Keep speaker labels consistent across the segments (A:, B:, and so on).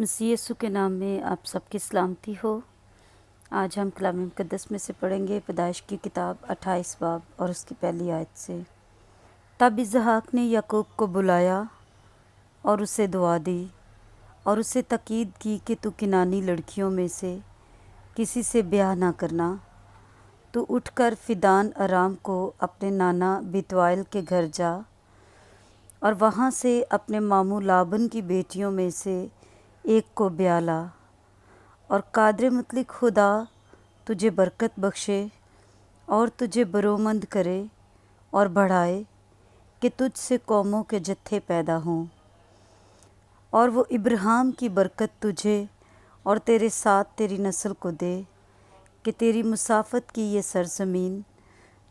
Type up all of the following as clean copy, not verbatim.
A: मसीह यीशु के नाम में आप सबकी सलामती हो। आज हम कलाम मुक़द्दस में से पढ़ेंगे पैदाइश की किताब 28 बाब और उसकी पहली आयत से। तब इसहाक ने याकूब को बुलाया और उसे दुआ दी और उसे ताकीद की कि तू किनानी लड़कियों में से किसी से ब्याह ना करना। तू उठकर फिदान अराम को अपने नाना बितवाइल के घर जा और वहाँ से अपने मामू लाबन की बेटियों में से एक को ब्याह ला, और कादर मुतलक खुदा तुझे बरकत बख्शे और तुझे बरोमंद करे और बढ़ाए कि तुझ से कौमों के जत्थे पैदा हों। और वो इब्राहिम की बरकत तुझे और तेरे साथ तेरी नस्ल को दे कि तेरी मुसाफत की ये सरजमीन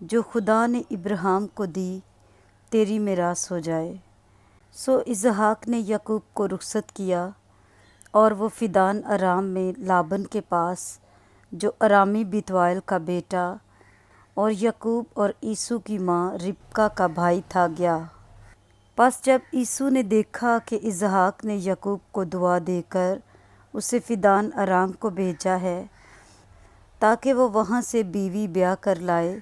A: जो खुदा ने इब्राहिम को दी तेरी मिरास हो जाए। सो इसहाक ने याकूब को रुखसत किया और वो फिदान अराम में लाबन के पास जो अरामी बितवाइल का बेटा और याकूब और ईसू की माँ रिबका का भाई था गया। बस जब ईसू ने देखा कि इसहाक ने याकूब को दुआ देकर उसे फिदान अराम को भेजा है ताकि वो वहाँ से बीवी ब्याह कर लाए,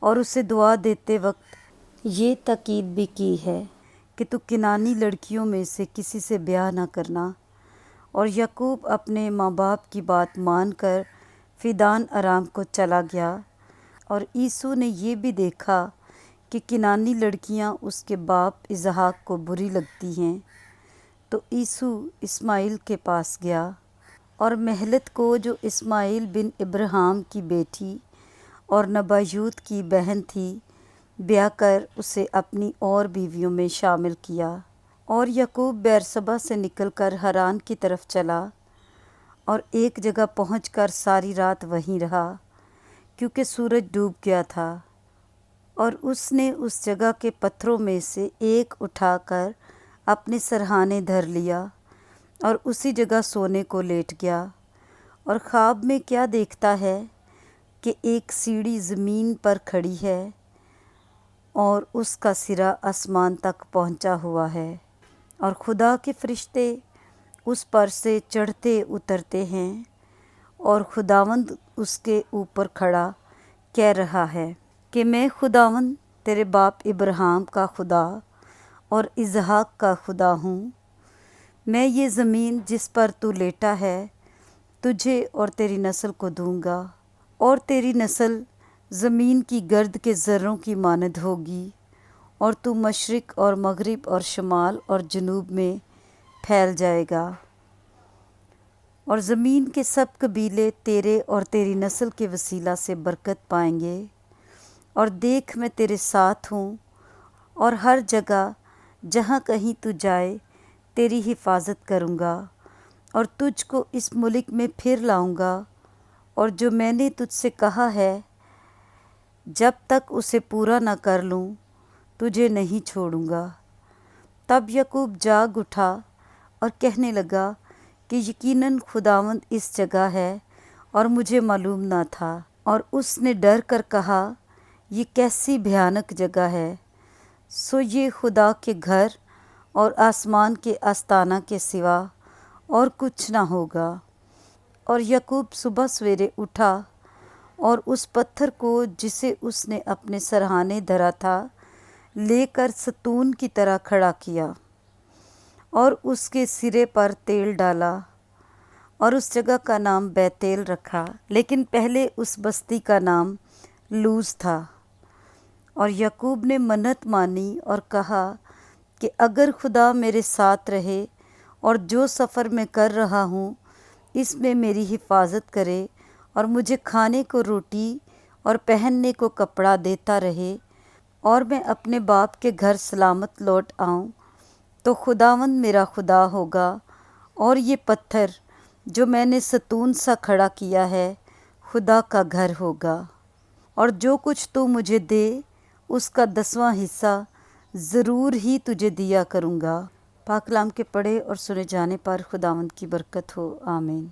A: और उसे दुआ देते वक्त ये ताकीद भी की है कि तू किनानी लड़कियों में से किसी से ब्याह ना करना। और याकूब अपने माँ बाप की बात मानकर फिदान अराम को चला गया। और ईसू ने ये भी देखा कि किनानी लड़कियाँ उसके बाप इसहाक को बुरी लगती हैं, तो ईसू इस्माइल के पास गया और महलत को जो इस्माइल बिन इब्राहिम की बेटी और नबायूत की बहन थी ब्याह कर उसे अपनी और बीवियों में शामिल किया। और याकूब बेरसबा से निकलकर हरान की तरफ चला और एक जगह पहुंचकर सारी रात वहीं रहा, क्योंकि सूरज डूब गया था। और उसने उस जगह के पत्थरों में से एक उठाकर अपने सरहाने धर लिया और उसी जगह सोने को लेट गया। और ख्वाब में क्या देखता है कि एक सीढ़ी ज़मीन पर खड़ी है और उसका सिरा आसमान तक पहुंचा हुआ है, और खुदा के फरिश्ते उस पर से चढ़ते उतरते हैं। और खुदावंद उसके ऊपर खड़ा कह रहा है कि मैं खुदावंद तेरे बाप इब्राहिम का खुदा और इसहाक का खुदा हूँ। मैं ये ज़मीन जिस पर तू लेटा है तुझे और तेरी नस्ल को दूँगा, और तेरी नस्ल ज़मीन की गर्द के ज़र्रों की मानद होगी, और तू मशरिक़ और मगरिब और शमाल और जनूब में फैल जाएगा। और ज़मीन के सब कबीले तेरे और तेरी नस्ल के वसीला से बरकत पाएंगे। और देख मैं तेरे साथ हूँ, और हर जगह जहाँ कहीं तू जाए तेरी हिफाजत करूँगा, और तुझको इस मुल्क में फिर लाऊँगा, और जो मैंने तुझसे कहा है जब तक उसे पूरा न कर लूँ तुझे नहीं छोड़ूंगा। तब याकूब जाग उठा और कहने लगा कि यकीनन खुदावंद इस जगह है और मुझे मालूम न था। और उसने डर कर कहा, ये कैसी भयानक जगह है। सो ये खुदा के घर और आसमान के आस्ताना के सिवा और कुछ ना होगा। और याकूब सुबह सवेरे उठा और उस पत्थर को जिसे उसने अपने सरहाने धरा था लेकर सतून की तरह खड़ा किया और उसके सिरे पर तेल डाला, और उस जगह का नाम बैतेल रखा, लेकिन पहले उस बस्ती का नाम लूज था। और याकूब ने मन्नत मानी और कहा कि अगर खुदा मेरे साथ रहे और जो सफ़र मैं कर रहा हूँ इसमें मेरी हिफाजत करे और मुझे खाने को रोटी और पहनने को कपड़ा देता रहे, और मैं अपने बाप के घर सलामत लौट आऊँ, तो खुदावंद मेरा खुदा होगा, और ये पत्थर जो मैंने सतून सा खड़ा किया है खुदा का घर होगा। और जो कुछ तू मुझे दे उसका 10वां हिस्सा ज़रूर ही तुझे दिया करूँगा। पाक कलाम के पढ़े और सुने जाने पर खुदावंद की बरकत हो। आमीन।